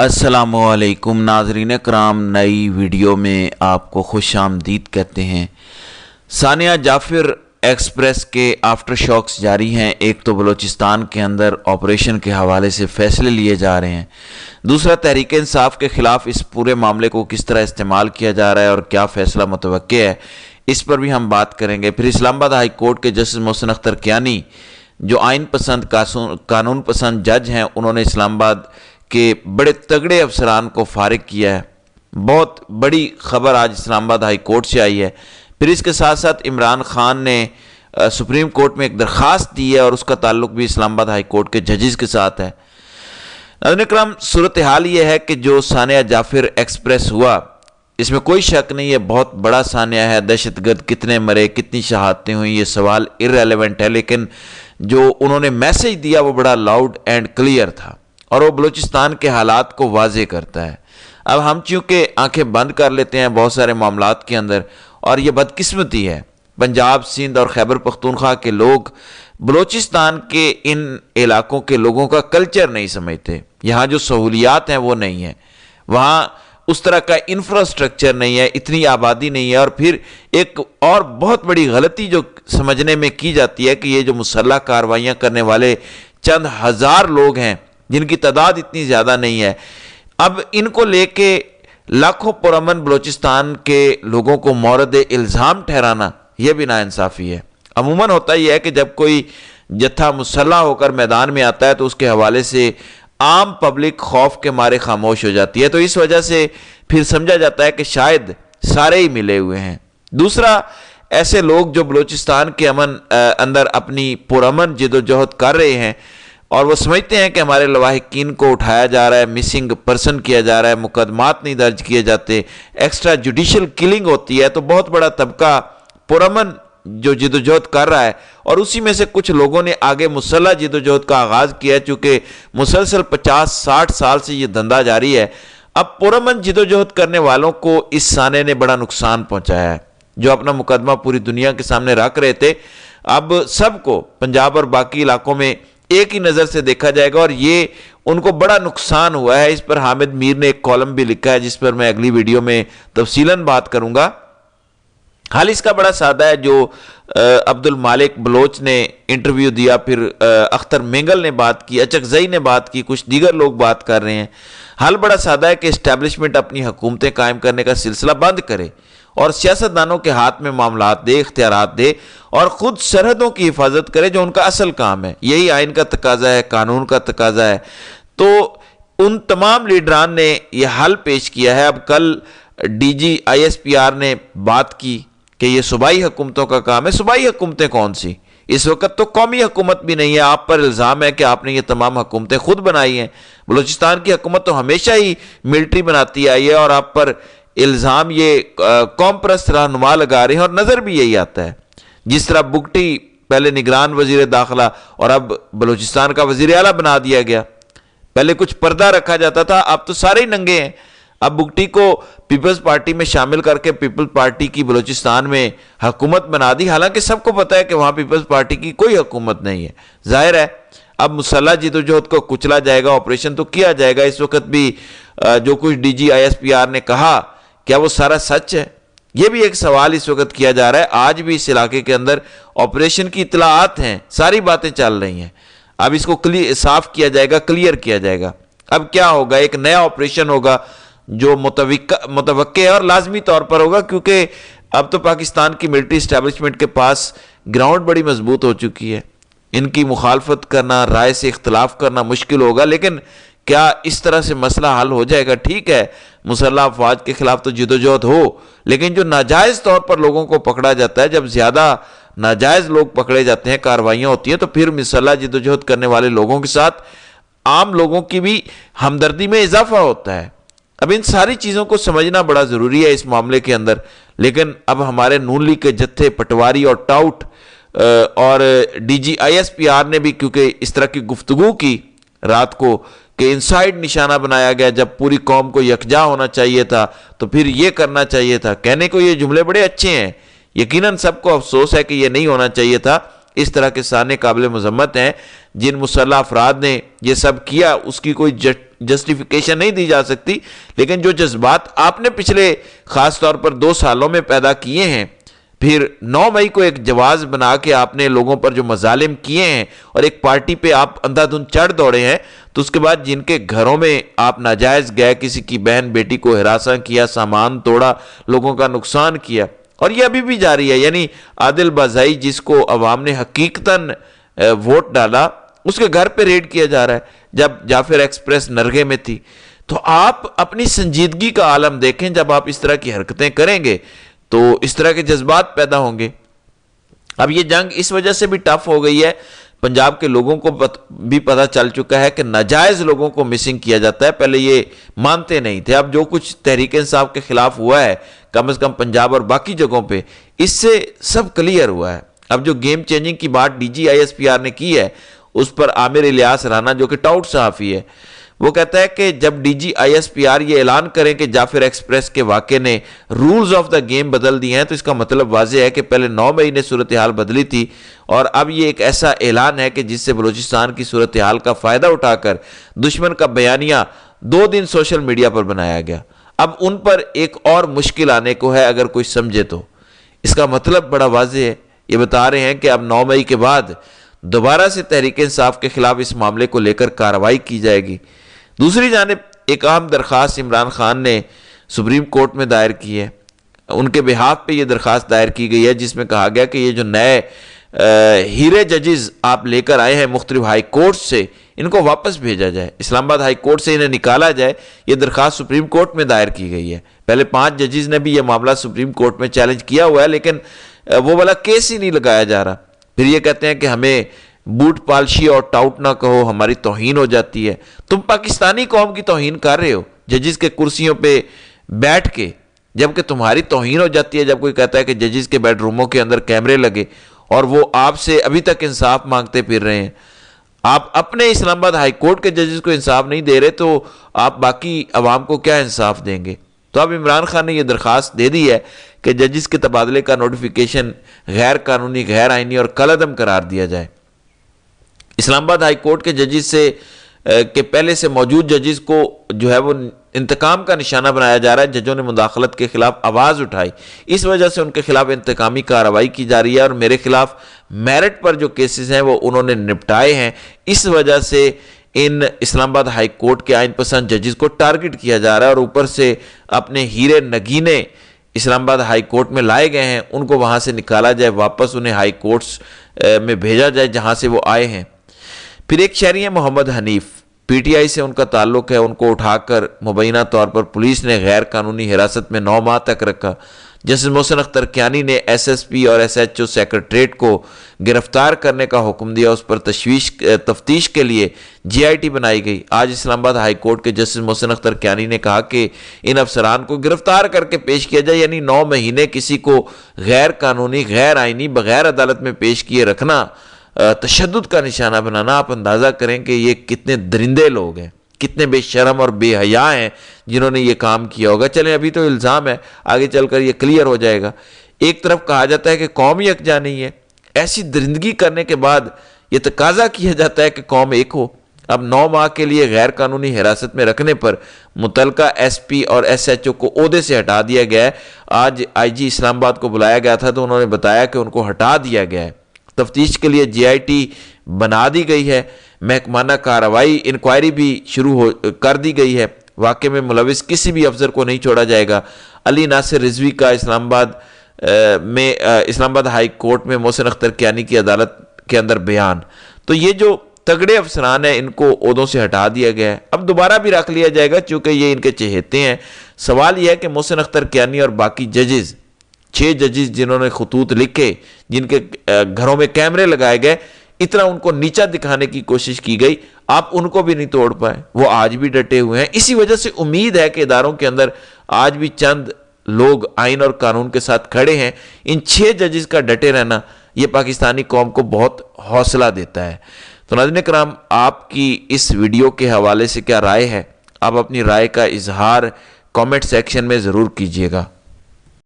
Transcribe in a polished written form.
अस्सलामुअलैकुम नाज़रीन कराम, नई वीडियो में आपको खुश आमदीद कहते हैं। सानिया जाफिर एक्सप्रेस के आफ्टर शॉक्स जारी हैं। एक तो बलूचिस्तान के अंदर ऑपरेशन के हवाले से फ़ैसले लिए जा रहे हैं, दूसरा तहरीक इंसाफ के ख़िलाफ़ इस पूरे मामले को किस तरह इस्तेमाल किया जा रहा है और क्या फ़ैसला मुतवक्के है, इस पर भी हम बात करेंगे। फिर इस्लामाबाद हाई कोर्ट के जस्टिस मोहसिन अख्तर कियानी जो आइन पसंद कानून पसंद जज हैं, उन्होंने इस्लामाबाद के बड़े तगड़े अफसरान को फारिग किया है। बहुत बड़ी खबर आज इस्लामाबाद हाई कोर्ट से आई है। फिर इसके साथ साथ इमरान खान ने सुप्रीम कोर्ट में एक दरख्वास्त दी है और उसका ताल्लुक भी इस्लामाबाद हाई कोर्ट के जजेस के साथ है। नाज़रीन करम, सूरत हाल ये है कि जो सानिया जाफिर एक्सप्रेस हुआ, इसमें कोई शक नहीं है बहुत बड़ा सानिया है। दहशतगर्द कितने मरे, कितनी शहादतें हुई, ये सवाल इररेलेवेंट है, लेकिन जो उन्होंने मैसेज दिया वो बड़ा लाउड एंड क्लियर था और वो बलूचिस्तान के हालात को वाजे करता है। अब हम चूँकि आंखें बंद कर लेते हैं बहुत सारे मामलात के अंदर, और ये बदकिस्मती है, पंजाब, सिंध और खैबर पख्तूनख्वा के लोग बलूचिस्तान के इन इलाकों के लोगों का कल्चर नहीं समझते। यहाँ जो सहूलियात हैं वो नहीं है, वहाँ उस तरह का इंफ्रास्ट्रक्चर नहीं है, इतनी आबादी नहीं है। और फिर एक और बहुत बड़ी गलती जो समझने में की जाती है कि ये जो मुसल्लह कार्रवाइयाँ करने वाले चंद हज़ार लोग हैं जिनकी तादाद इतनी ज़्यादा नहीं है, अब इनको लेके लाखों पुरअमन बलूचिस्तान के लोगों को मौरद इल्ज़ाम ठहराना यह भी नाइंसाफ़ी है। अमूमन होता ही है कि जब कोई जत्था मुसल्लह होकर मैदान में आता है तो उसके हवाले से आम पब्लिक खौफ के मारे खामोश हो जाती है, तो इस वजह से फिर समझा जाता है कि शायद सारे ही मिले हुए हैं। दूसरा, ऐसे लोग जो बलूचिस्तान के अंदर अपनी पुरअमन जिदोजहद कर रहे हैं और वो समझते हैं कि हमारे लवाहिकीन को उठाया जा रहा है, मिसिंग पर्सन किया जा रहा है, मुकदमात नहीं दर्ज किए जाते, एक्स्ट्रा जुडिशल किलिंग होती है, तो बहुत बड़ा तबका पुरअमन जो जिदोजहद कर रहा है और उसी में से कुछ लोगों ने आगे मुसल्लह जिदोजहद का आगाज़ किया है। चूँकि मुसलसल 50-60 साल से ये धंधा जारी है, अब पुरअमन जिदोजहद करने वालों को इस साने ने बड़ा नुकसान पहुँचाया है। जो अपना मुकदमा पूरी दुनिया के सामने रख रहे थे, अब सबको पंजाब और बाकी इलाकों में एक ही नज़र से देखा जाएगा और ये उनको बड़ा नुकसान हुआ है। इस पर हामिद मीर ने एक कॉलम भी लिखा है जिस पर मैं अगली वीडियो में तफसीलन बात करूंगा। हाल इसका बड़ा सादा है, जो अब्दुल मालिक बलोच ने इंटरव्यू दिया, फिर अख्तर मेंगल ने बात की, अचकजई ने बात की, कुछ दीगर लोग बात कर रहे हैं। हाल बड़ा सादा है कि इस्टेब्लिशमेंट अपनी हुकूमतें कायम करने का सिलसिला बंद करे और सियासतदानों के हाथ में मामलात दे, इख्तियारात दे और ख़ुद सरहदों की हिफाजत करे जो उनका असल काम है। यही आइन का तकाजा है, कानून का तकाजा है। तो उन तमाम लीडरान ने यह हल पेश किया है। अब कल DG/ISPR ने बात की कि ये सूबाई हुकूमतों का काम है। सूबाई हुकूमतें कौन सी? इस वक्त तो कौमी हुकूमत भी नहीं है। आप पर इल्ज़ाम है कि आपने ये तमाम हुकूमतें खुद बनाई हैं। बलूचिस्तान की हुकूमत तो हमेशा ही मिलिट्री बनाती आई है और आप पर इल्ज़ाम ये कौम परस्त रहनुमा लगा रहे हैं और नज़र भी यही आता है। जिस तरह बुगटी पहले निगरान वज़ीर दाखिला और अब बलूचिस्तान का वज़ीर आला बना दिया गया। पहले कुछ पर्दा रखा जाता था, अब तो सारे ही नंगे हैं। अब बुगटी को पीपल्स पार्टी में शामिल करके पीपल्स पार्टी की बलूचिस्तान में हुकूमत बना दी, हालांकि सबको पता है कि वहाँ पीपल्स पार्टी की कोई हुकूमत नहीं है। जाहिर है अब मुसल्लह जिदोजहद को कुचला जाएगा, ऑपरेशन तो किया जाएगा। इस वक्त भी जो कुछ DG/ISPR ने कहा, क्या वो सारा सच है? ये भी एक सवाल इस वक्त किया जा रहा है। आज भी इस इलाके के अंदर ऑपरेशन की इतलाआत हैं, सारी बातें चल रही हैं। अब इसको साफ किया जाएगा, क्लियर किया जाएगा। अब क्या होगा? एक नया ऑपरेशन होगा जो मुतवक्के और लाजमी तौर पर होगा, क्योंकि अब तो पाकिस्तान की मिलिट्री इस्टेब्लिशमेंट के पास ग्राउंड बड़ी मजबूत हो चुकी है। इनकी मुखालफत करना, राय से इख्तलाफ करना मुश्किल होगा, लेकिन क्या इस तरह से मसला हल हो जाएगा? ठीक है, मुसल्लह अफवाज के खिलाफ तो जिदोजहद हो, लेकिन जो नाजायज़ तौर पर लोगों को पकड़ा जाता है, जब ज़्यादा नाजायज़ लोग पकड़े जाते हैं, कार्रवाइयाँ होती हैं, तो फिर मुसल्लह जिदोजहद करने वाले लोगों के साथ आम लोगों की भी हमदर्दी में इजाफा होता है। अब इन सारी चीज़ों को समझना बड़ा ज़रूरी है इस मामले के अंदर। लेकिन अब हमारे नून लीग के जत्थे, पटवारी और टाउट और DG/ISPR ने भी क्योंकि इस तरह की गुफ्तगू की रात को कि इनसाइड निशाना बनाया गया, जब पूरी कौम को यकजा होना चाहिए था तो फिर ये करना चाहिए था। कहने को ये जुमले बड़े अच्छे हैं, यकीनन सबको अफसोस है कि ये नहीं होना चाहिए था। इस तरह के साने काबिल मजम्मत हैं, جن مسلح افراد نے یہ سب کیا اس کی کوئی جسٹیفیکیشن نہیں دی جا سکتی، لیکن جو جذبات آپ نے پچھلے خاص طور پر 2 سالوں میں پیدا کیے ہیں، پھر 9 مئی کو ایک جواز بنا کے آپ نے لوگوں پر جو مظالم کیے ہیں اور ایک پارٹی پہ آپ اندھا دھند چڑھ دوڑے ہیں، تو اس کے بعد جن کے گھروں میں آپ ناجائز گئے، کسی کی بہن بیٹی کو ہراساں کیا، سامان توڑا، لوگوں کا نقصان کیا، اور یہ ابھی بھی جاری ہے. یعنی عادل بازائی جس کو عوام نے حقیقتاً ووٹ ڈالا، اس کے گھر پہ ریڈ کیا جا رہا ہے جب جعفر ایکسپریس نرگے میں تھی. تو آپ اپنی سنجیدگی کا عالم دیکھیں. جب آپ اس طرح کی حرکتیں کریں گے تو اس طرح کے جذبات پیدا ہوں گے. اب یہ جنگ اس وجہ سے بھی ٹف ہو گئی ہے، پنجاب کے لوگوں کو بھی پتہ چل چکا ہے کہ ناجائز لوگوں کو مسنگ کیا جاتا ہے. پہلے یہ مانتے نہیں تھے. اب جو کچھ تحریک انصاف کے خلاف ہوا ہے، کم از کم پنجاب اور باقی جگہوں پہ، اس سے سب کلیئر ہوا ہے. اب جو گیم چینجنگ کی بات D G I S P R نے کی ہے، اس پر عامر الیاس رانا جو کہ ٹاؤٹ صحافی ہے، وہ کہتا ہے کہ جب D G I S P R یہ اعلان کریں کہ جعفر ایکسپریس کے واقعے نے رولز آف دا گیم بدل دی ہیں، تو اس کا مطلب واضح ہے کہ پہلے 9 مئی نے صورتحال بدلی تھی، اور اب یہ ایک ایسا اعلان ہے کہ جس سے بلوچستان کی صورتحال کا فائدہ اٹھا کر دشمن کا بیانیہ 2 دن سوشل میڈیا پر بنایا گیا. اب ان پر ایک اور مشکل آنے کو ہے اگر کوئی سمجھے تو. اس کا مطلب بڑا واضح ہے. یہ بتا رہے ہیں کہ اب 9 مئی کے بعد دوبارہ سے تحریک انصاف کے خلاف اس معاملے کو لے کر کارروائی کی جائے گی. دوسری جانب ایک اہم درخواست عمران خان نے سپریم کورٹ میں دائر کی ہے. ان کے بہاف پہ یہ درخواست دائر کی گئی ہے جس میں کہا گیا کہ یہ جو نئے ہیرے ججز آپ لے کر آئے ہیں مختلف ہائی کورٹ سے، ان کو واپس بھیجا جائے، اسلام آباد ہائی کورٹ سے انہیں نکالا جائے. یہ درخواست سپریم کورٹ میں دائر کی گئی ہے. پہلے 5 ججز نے بھی یہ معاملہ سپریم کورٹ میں چیلنج کیا ہوا ہے، لیکن وہ والا کیس ہی نہیں لگایا جا رہا. پھر یہ کہتے ہیں کہ ہمیں بوٹ پالشی اور ٹاؤٹ نہ کہو، ہماری توہین ہو جاتی ہے. تم پاکستانی قوم کی توہین کر رہے ہو ججز کے کرسیوں پہ بیٹھ کے، جبکہ تمہاری توہین ہو جاتی ہے جب کوئی کہتا ہے کہ ججز کے بیڈ روموں کے اندر کیمرے لگے اور وہ آپ سے ابھی تک انصاف مانگتے پھر رہے ہیں. آپ اپنے اسلام آباد ہائی کورٹ کے ججز کو انصاف نہیں دے رہے تو آپ باقی عوام کو کیا انصاف دیں گے؟ تو اب عمران خان نے یہ درخواست دے دی ہے کہ ججز کے تبادلے کا نوٹیفیکیشن غیر قانونی، غیر آئینی اور کالعدم قرار دیا جائے. اسلام آباد ہائی کورٹ کے ججز سے کہ پہلے سے موجود ججز کو جو ہے وہ انتقام کا نشانہ بنایا جا رہا ہے. ججوں نے مداخلت کے خلاف آواز اٹھائی، اس وجہ سے ان کے خلاف انتقامی کارروائی کی جا رہی ہے، اور میرے خلاف میرٹ پر جو کیسز ہیں وہ انہوں نے نپٹائے ہیں. اس وجہ سے ان اسلام آباد ہائی کورٹ کے آئین پسند ججز کو ٹارگٹ کیا جا رہا ہے، اور اوپر سے اپنے ہیرے نگینے اسلام آباد ہائی کورٹ میں لائے گئے ہیں ان کو وہاں سے نکالا جائے، واپس انہیں ہائی کورٹس میں بھیجا جائے جہاں سے وہ آئے ہیں. پھر ایک شہری ہیں محمد حنیف، پی ٹی آئی سے ان کا تعلق ہے. ان کو اٹھا کر مبینہ طور پر پولیس نے غیر قانونی حراست میں 9 ماہ تک رکھا. جسٹس محسن اختر کیانی نے ایس ایس پی اور ایس ایچ او سیکرٹریٹ کو گرفتار کرنے کا حکم دیا. اس پر تفتیش کے لیے جی آئی ٹی بنائی گئی. آج اسلام آباد ہائی کورٹ کے جسٹس محسن اختر کیانی نے کہا کہ ان افسران کو گرفتار کر کے پیش کیا جائے. یعنی 9 مہینے کسی کو غیر قانونی، غیر آئینی، بغیر عدالت میں پیش کیے رکھنا، تشدد کا نشانہ بنانا. آپ اندازہ کریں کہ یہ کتنے درندے لوگ ہیں، کتنے بے شرم اور بے حیا ہیں جنہوں نے یہ کام کیا ہوگا. چلیں ابھی تو الزام ہے، آگے چل کر یہ کلیئر ہو جائے گا. ایک طرف کہا جاتا ہے کہ قوم یکجا نہیں ہے، ایسی درندگی کرنے کے بعد یہ تقاضا کیا جاتا ہے کہ قوم ایک ہو. اب 9 ماہ کے لیے غیر قانونی حراست میں رکھنے پر متعلقہ ایس پی اور ایس ایچ او کو عہدے سے ہٹا دیا گیا ہے. آج آئی جی اسلام آباد کو بلایا گیا تھا تو انہوں نے بتایا کہ ان کو ہٹا دیا گیا ہے. تفتیش کے لیے جی آئی ٹی بنا دی گئی ہے. محکمانہ کارروائی انکوائری بھی شروع کر دی گئی ہے. واقعے میں ملوث کسی بھی افسر کو نہیں چھوڑا جائے گا. علی ناصر رضوی کا اسلام آباد ہائی کورٹ میں محسن اختر کیانی کی عدالت کے اندر بیان. تو یہ جو تگڑے افسران ہیں ان کو عہدوں سے ہٹا دیا گیا ہے. اب دوبارہ بھی رکھ لیا جائے گا چونکہ یہ ان کے چہیتے ہیں. سوال یہ ہے کہ محسن اختر کیانی اور باقی ججز، 6 ججز جنہوں نے خطوط لکھے، جن کے گھروں میں کیمرے لگائے گئے، اتنا ان کو نیچا دکھانے کی کوشش کی گئی، آپ ان کو بھی نہیں توڑ پائے. وہ آج بھی ڈٹے ہوئے ہیں. اسی وجہ سے امید ہے کہ اداروں کے اندر آج بھی چند لوگ آئین اور قانون کے ساتھ کھڑے ہیں. ان 6 ججز کا ڈٹے رہنا یہ پاکستانی قوم کو بہت حوصلہ دیتا ہے. تو ناظرین کرام، آپ کی اس ویڈیو کے حوالے سے کیا رائے ہے؟ آپ اپنی رائے کا اظہار کامنٹ سیکشن میں ضرور کیجیے گا.